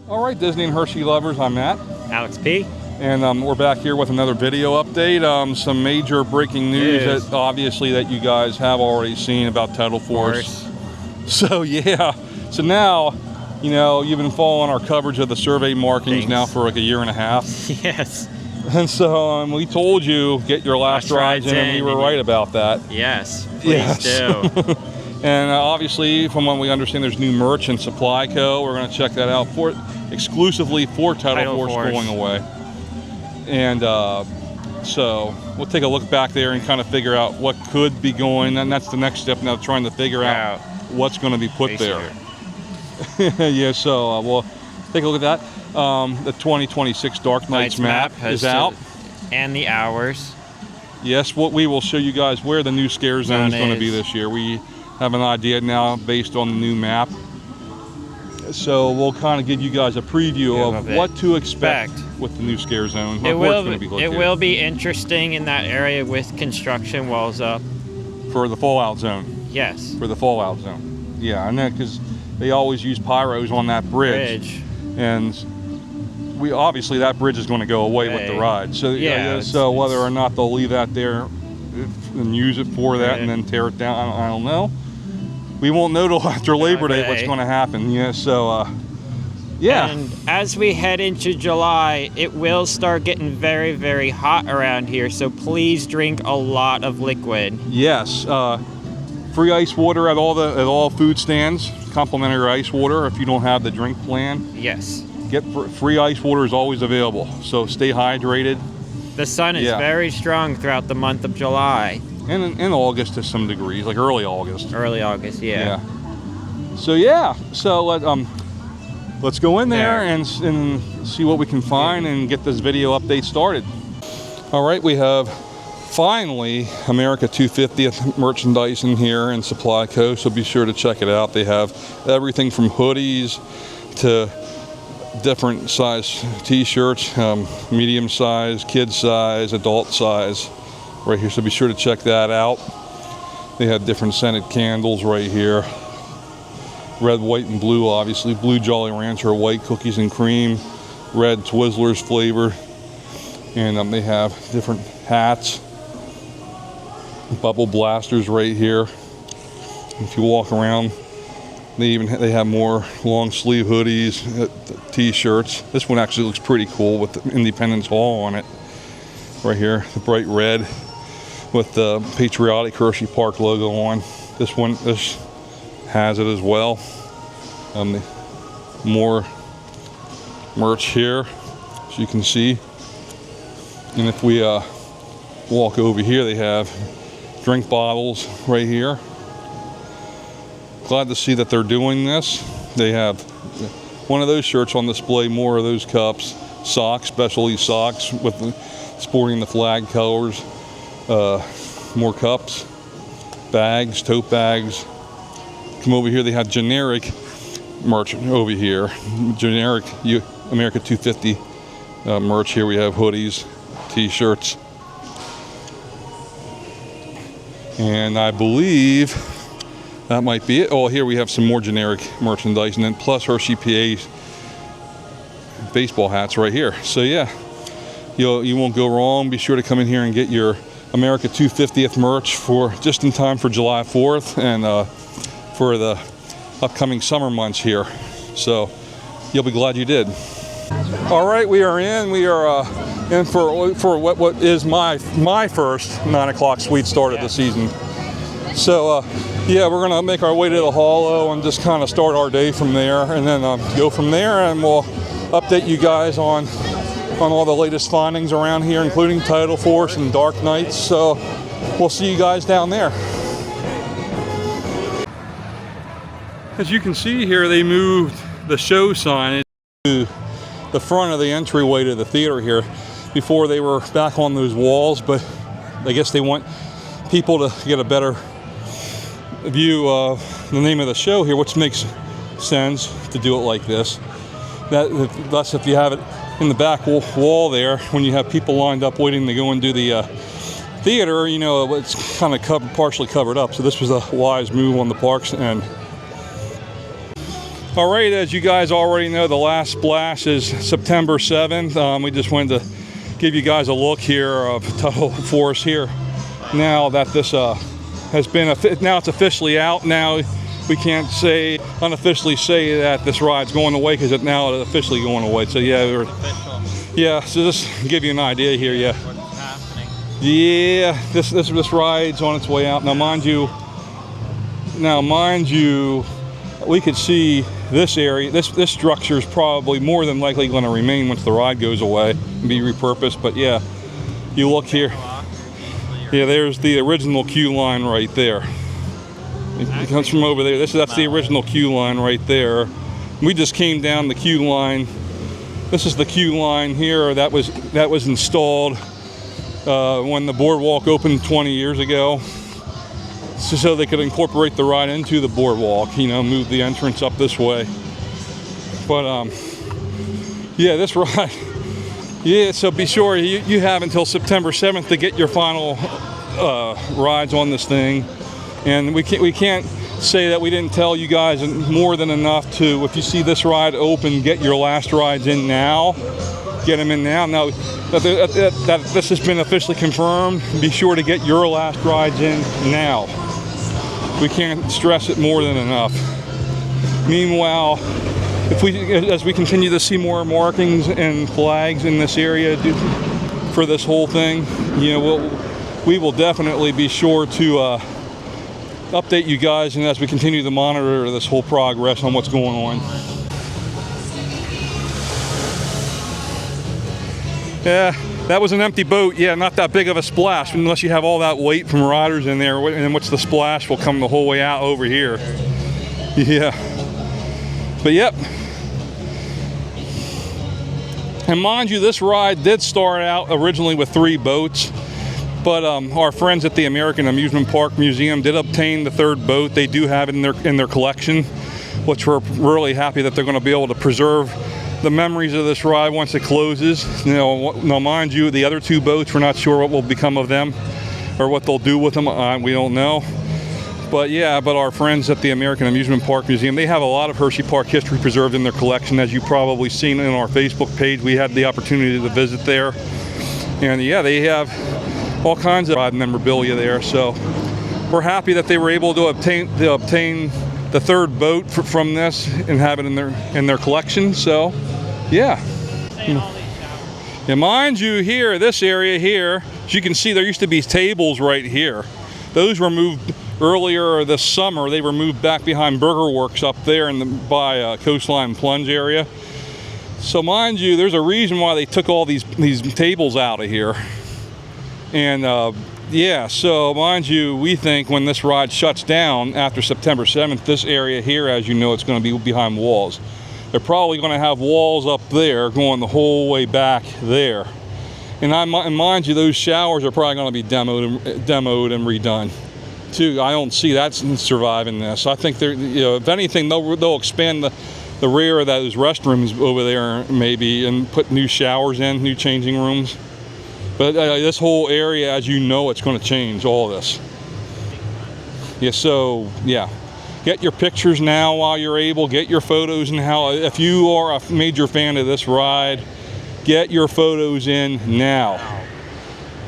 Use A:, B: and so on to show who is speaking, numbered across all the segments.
A: All right, Disney and Hershey lovers, I'm Matt.
B: Alex P.
A: And we're back here with another video update. Some major breaking news that obviously that you guys have already seen about Tidal Force. So yeah, so now, you know, you've been following our coverage of the survey markings now for like a year and a half.
B: Yes.
A: And so we told you, get your last rides in, and we were right about that.
B: Yes, please do.
A: And obviously, from what we understand, there's new merch and Supply Co. We're going to check that out for exclusively for Tidal Force going away. And so we'll take a look back there and kind of figure out what could be going. And that's the next step now, trying to figure out what's going to be put there. Yeah, so we'll take a look at that. The 2026 Dark Nights map is out.
B: And the hours.
A: Yes, what we will show you guys where the new scare zone is going to be this year. We have an idea now based on the new map. So we'll kind of give you guys a preview of what to expect with the new scare zone.
B: It will be interesting in that area with construction walls up.
A: For the fallout zone.
B: Yes.
A: For the fallout zone. Yeah, and that because they always use pyros on that bridge. And we obviously that bridge is going to go away with the ride. So yeah, so whether or not they'll leave that there and use it for that and then tear it down, I don't know. We won't know till after Labor Day what's going to happen. Yeah, so yeah.
B: And as we head into July, it will start getting very, very hot around here. So please drink a lot of liquid. Yes,
A: free ice water at all food stands. Complimentary ice water if you don't have the drink plan.
B: Yes.
A: Get free ice water is always available. So stay hydrated.
B: The sun is very strong throughout the month of July.
A: And in August to some degrees, like early August.
B: Early August, yeah.
A: So let's go in there and see what we can find and get this video update started. All right, we have finally America 250th merchandise in here in Supply Co. So be sure to check it out. They have everything from hoodies to different size t-shirts, medium size, kid size, adult size. Right here, so be sure to check that out. They have different scented candles right here. Red, white, and blue, obviously. Blue Jolly Rancher, white cookies and cream. Red Twizzlers flavor. And they have different hats. Bubble blasters right here. If you walk around, they have more long sleeve hoodies, t-shirts. This one actually looks pretty cool with the Independence Hall on it. Right here, the bright red with the patriotic Hershey Park logo on. This has it as well. More merch here, as you can see. And if we walk over here, they have drink bottles right here. Glad to see that they're doing this. They have one of those shirts on display, more of those cups, socks, specialty socks sporting the flag colors. More cups, bags, tote bags. Come over here, they have generic merch over here. Generic America 250 merch here. We have hoodies, t-shirts. And I believe that might be it. Oh, here we have some more generic merchandise, and then plus Hershey PA baseball hats right here. So yeah, you won't go wrong. Be sure to come in here and get your America 250th merch for just in time for July 4th and for the upcoming summer months here. So you'll be glad you did. All right, we are in. We are in for what is my first 9 o'clock sweet start of the season. So yeah, we're gonna make our way to the Hollow and just kind of start our day from there, and then go from there, and we'll update you guys on all the latest findings around here, including Tidal Force and Dark Nights. So we'll see you guys down there. As you can see here, they moved the show sign to the front of the entryway to the theater here. Before they were back on those walls, but I guess they want people to get a better view of the name of the show here, which makes sense to do it like this. Thus, if you have it in the back wall there, when you have people lined up waiting to go and do the theater, you know, it's kind of partially covered up. So this was a wise move on the park's end. All right, as you guys already know, the last splash is September 7th. We just wanted to give you guys a look here of Tidal Force here. Now that this has been, now it's officially out. Now we can't unofficially say that this ride's going away because now it's officially going away. So yeah, so just to give you an idea here, yeah.
B: What's happening?
A: Yeah, this ride's on its way out. Now mind you, we could see this area, this structure is probably more than likely going to remain once the ride goes away and be repurposed. But yeah, you look here. Yeah, there's the original queue line right there. It comes from over there. That's the original queue line right there. We just came down the queue line. This is the queue line here that was installed when the boardwalk opened 20 years ago. So they could incorporate the ride into the boardwalk, you know, move the entrance up this way. But yeah, this ride, yeah, so be sure you have until September 7th to get your final rides on this thing. And we can't say that we didn't tell you guys more than enough to, if you see this ride open, get your last rides in now. Get them in now. Now that this has been officially confirmed, be sure to get your last rides in now. We can't stress it more than enough. Meanwhile, as we continue to see more markings and flags in this area for this whole thing, you know, we will definitely be sure to update you guys, and as we continue to monitor this whole progress on what's going on. Yeah, that was an empty boat. Yeah, not that big of a splash unless you have all that weight from riders in there, and which the splash will come the whole way out over here. Yeah, but yep. And mind you, this ride did start out originally with 3 boats. But our friends at the American Amusement Park Museum did obtain the 3rd boat. They do have it in their collection, which we're really happy that they're going to be able to preserve the memories of this ride once it closes. You know, now mind you, the other 2 boats, we're not sure what will become of them or what they'll do with them. We don't know. But yeah, but our friends at the American Amusement Park Museum, they have a lot of Hershey Park history preserved in their collection. As you've probably seen in our Facebook page, we had the opportunity to visit there. And yeah, they have all kinds of ride memorabilia there, so we're happy that they were able to obtain the 3rd boat from this and have it in their collection. So yeah. And mind you, here, this area here, as you can see, there used to be tables right here. Those were moved earlier this summer. They were moved back behind Burger Works up there by Coastline Plunge area. So mind you, there's a reason why they took all these tables out of here. And yeah, so mind you, we think when this ride shuts down after September 7th, this area here, as you know, it's going to be behind walls. They're probably going to have walls up there going the whole way back there. And mind you, those showers are probably going to be demoed and redone too. I don't see that surviving this. I think they're, you know, if anything, they'll expand the rear of those restrooms over there maybe and put new showers in, new changing rooms. But this whole area, as you know, it's going to change all this. Yeah, so yeah, get your pictures now while you're able. Get your photos now. If you are a major fan of this ride, get your photos in now.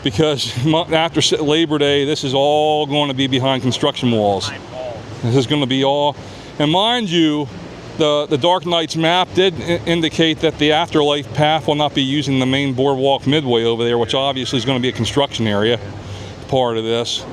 A: Because after Labor Day, this is all going to be behind construction walls. This is going to be all, and mind you, the Dark Knights map did indicate that the afterlife path will not be using the main boardwalk midway over there, which obviously is going to be a construction area part of this.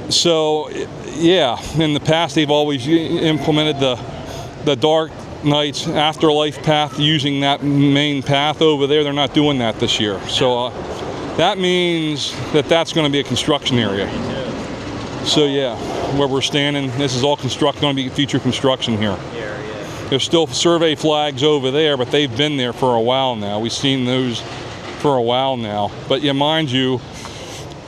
A: So yeah, in the past they've always implemented the Dark Knights afterlife path using that main path over there. They're not doing that this year. So that means that that's going to be a construction area. So yeah, where we're standing, this is all going to be future construction here. There's still survey flags over there, but they've been there for a while now. We've seen those for a while now. But yeah, mind you,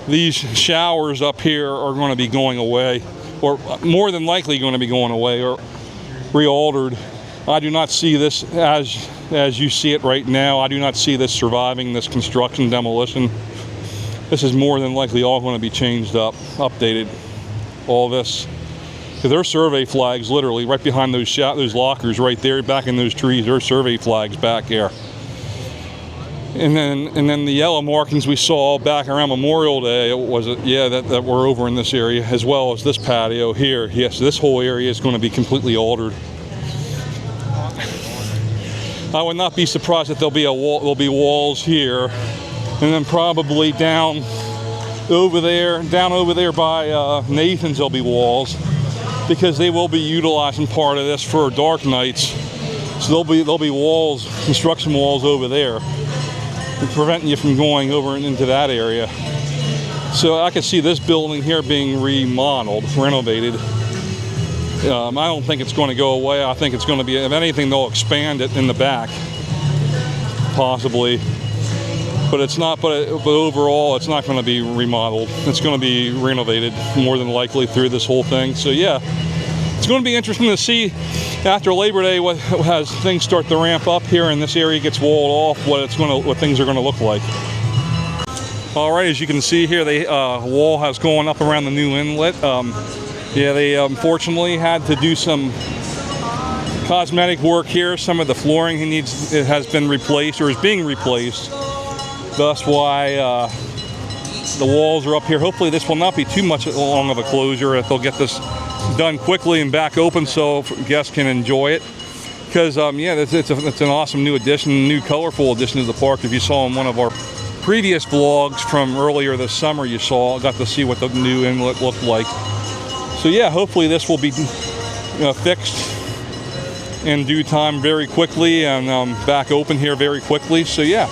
A: these showers up here are going to be going away, or more than likely going to be going away or re-altered. I do not see this as you see it right now. I do not see this surviving this construction demolition. This is more than likely all going to be changed up, updated, all this. Because there are survey flags literally right behind those lockers right there, back in those trees. There are survey flags back there. And then the yellow markings we saw back around Memorial Day, that were over in this area, as well as this patio here. Yes, this whole area is going to be completely altered. I would not be surprised if there'll be walls here, and then probably down over there by Nathan's there'll be walls, because they will be utilizing part of this for dark nights. So there'll be walls, construction walls over there, preventing you from going over into that area. So I can see this building here being remodeled, renovated. I don't think it's going to go away. I think it's going to be, if anything, they'll expand it in the back, possibly. But it's not. But overall, it's not going to be remodeled. It's going to be renovated more than likely through this whole thing. So yeah, it's going to be interesting to see after Labor Day as things start to ramp up here and this area gets walled off, what things are going to look like. All right, as you can see here, the wall has gone up around the new inlet. They unfortunately had to do some cosmetic work here. Some of the flooring has been replaced or is being replaced. Thus why the walls are up here. Hopefully this will not be too much long of a closure. If they'll get this done quickly and back open so guests can enjoy it. Because it's an awesome new addition, new colorful addition to the park. If you saw in one of our previous vlogs from earlier this summer, got to see what the new inlet looked like. So yeah, hopefully this will be fixed in due time very quickly and back open here very quickly. So yeah.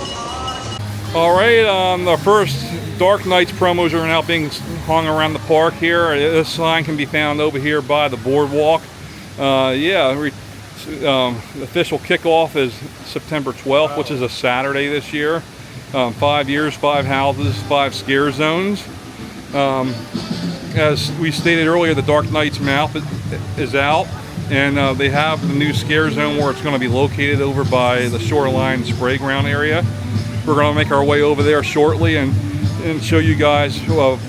A: All right, the first Dark Nights promos are now being hung around the park here. This sign can be found over here by the boardwalk. The official kickoff is September 12th, which is a Saturday this year. 5 years, 5 houses, 5 scare zones. As we stated earlier, the Dark Nights map is out, and they have the new scare zone where it's going to be located over by the Shoreline Spray Ground area. We're going to make our way over there shortly and show you guys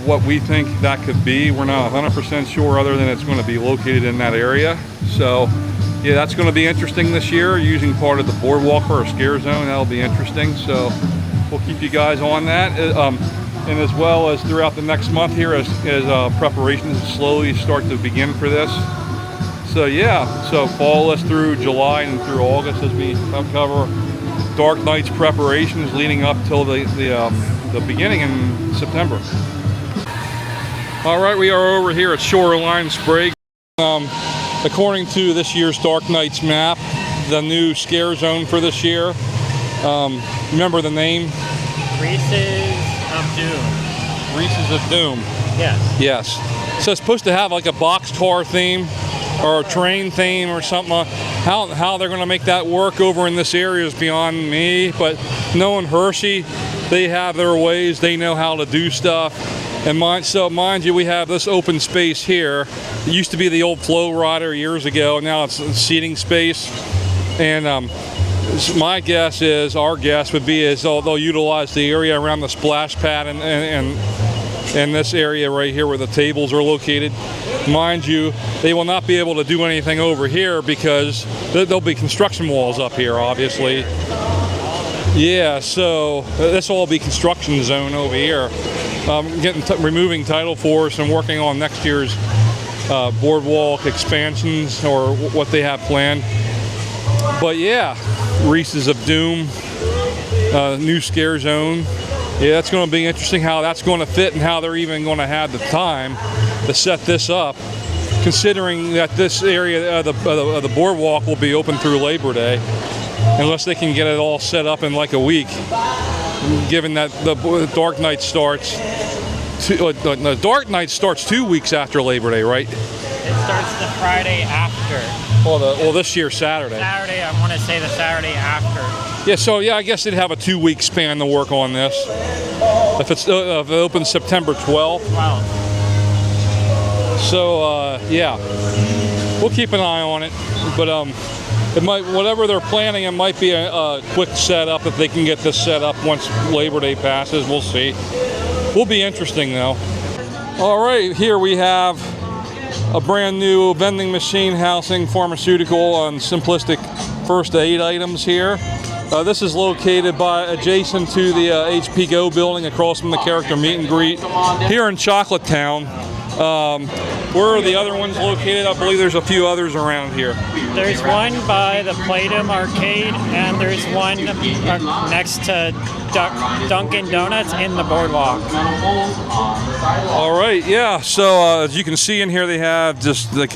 A: what we think that could be. We're not 100% sure, other than it's going to be located in that area. So yeah, that's going to be interesting this year, using part of the boardwalk for our scare zone. That'll be interesting. So we'll keep you guys on that. And as well as throughout the next month here as preparations slowly start to begin for this. So yeah, so follow us through July and through August as we cover Dark Nights preparations leading up till the beginning in September. All right, we are over here at Shoreline Spray. According to this year's Dark Nights map, the new scare zone for this year, remember the name?
B: Reese's of Doom.
A: Reese's of Doom.
B: Yes.
A: Yes. So it's supposed to have like a boxcar theme or a train theme or something. How they're going to make that work over in this area is beyond me. But knowing Hershey, they have their ways. They know how to do stuff. And mind you, we have this open space here. It used to be the old Flow Rider years ago. Now it's seating space. And our guess would be they'll utilize the area around the splash pad and this area right here where the tables are located. Mind you, they will not be able to do anything over here because there'll be construction walls up here, obviously. Yeah, so this will all be construction zone over here. Removing Tidal for us and working on next year's boardwalk expansions or what they have planned. But yeah, Reese's of Doom, new scare zone. Yeah, that's going to be interesting how that's going to fit and how they're even going to have the time to set this up, considering that this area of the boardwalk will be open through Labor Day, unless they can get it all set up in like a week, given that the Dark Night starts. The Dark Night starts 2 weeks after Labor Day, right?
B: It starts the Friday after.
A: Well, this year Saturday.
B: Saturday, I want to say the Saturday after.
A: Yeah, so yeah, I guess they'd have a 2-week span to work on this. If it opens September 12th.
B: Wow.
A: So yeah, we'll keep an eye on it. But it might, whatever they're planning, it might be a quick setup if they can get this set up once Labor Day passes. We'll see. Will be interesting though. All right, here we have a brand new vending machine housing pharmaceutical and simplistic first aid items here. This is located adjacent to the HP Go building across from the character meet and greet here in Chocolate Town. Where are the other ones located? I believe there's a few others around here.
B: There's one by the Playdom Arcade, and there's one next to Dunkin' Donuts in the Boardwalk.
A: All right, yeah. So as you can see in here, they have just like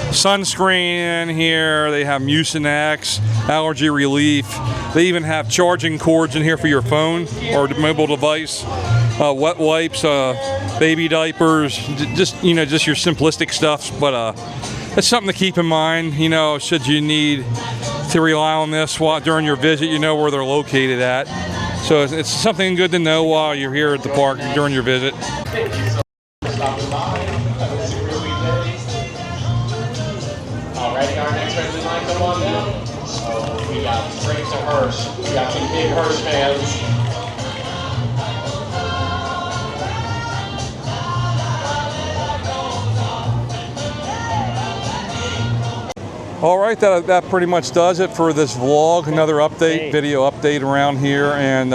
A: sunscreen in here. They have Mucinex, allergy relief. They even have charging cords in here for your phone or mobile device. Wet wipes, baby diapers, just your simplistic stuff. But it's something to keep in mind. Should you need to rely on this during your visit, you know where they're located at. So it's something good to know while you're here at the park during your visit.
C: Alright, our next friendly line, come on down. So we got straight to Hirsch. We got some big Hirsch fans.
A: All right, that pretty much does it for this vlog. Another update, video update around here, and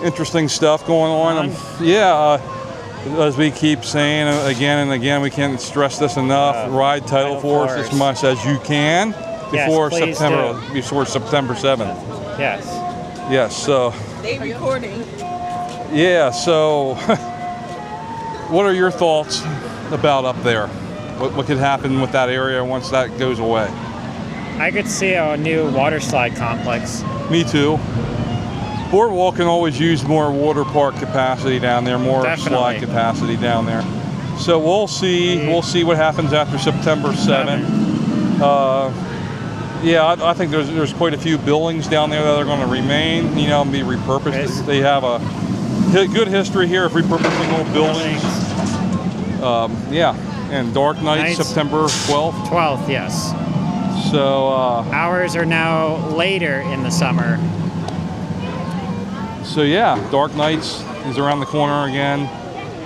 A: interesting stuff going on. As we keep saying again and again, we can't stress this enough. Ride Tidal Force as much as you can before September 7th.
B: Yes.
A: Yes. So.
D: They recording.
A: Yeah. So, what are your thoughts about up there? What could happen with that area once that goes away?
B: I could see a new water slide complex.
A: Me too. Boardwalk can always use more water park capacity down there, more slide capacity down there. So we'll see. We'll see what happens after September 7th. I think there's quite a few buildings down there that are going to remain, and be repurposed. They have a good history here of repurposing old buildings. And Dark Nights, September 12th.
B: 12th, yes.
A: So
B: ours are now later in the summer.
A: So yeah, Dark Nights is around the corner again.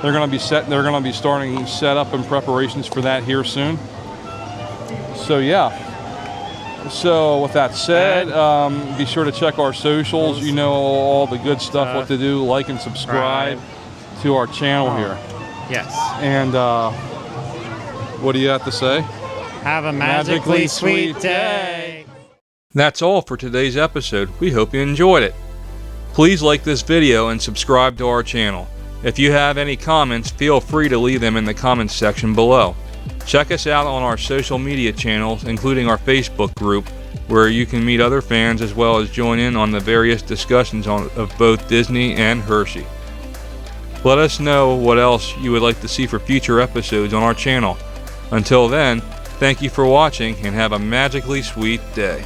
A: They're going to be starting setup and preparations for that here soon. So yeah. So with that said, be sure to check our socials. You know all the good stuff, what to do. Like and subscribe to our channel here.
B: Yes.
A: And what do you have to say?
B: Have a magically sweet day.
A: That's all for today's episode. We hope you enjoyed it. Please like this video and subscribe to our channel. If you have any comments, feel free to leave them in the comments section below. Check us out on our social media channels, including our Facebook group, where you can meet other fans as well as join in on the various discussions of both Disney and Hershey. Let us know what else you would like to see for future episodes on our channel. Until then, thank you for watching and have a magically sweet day.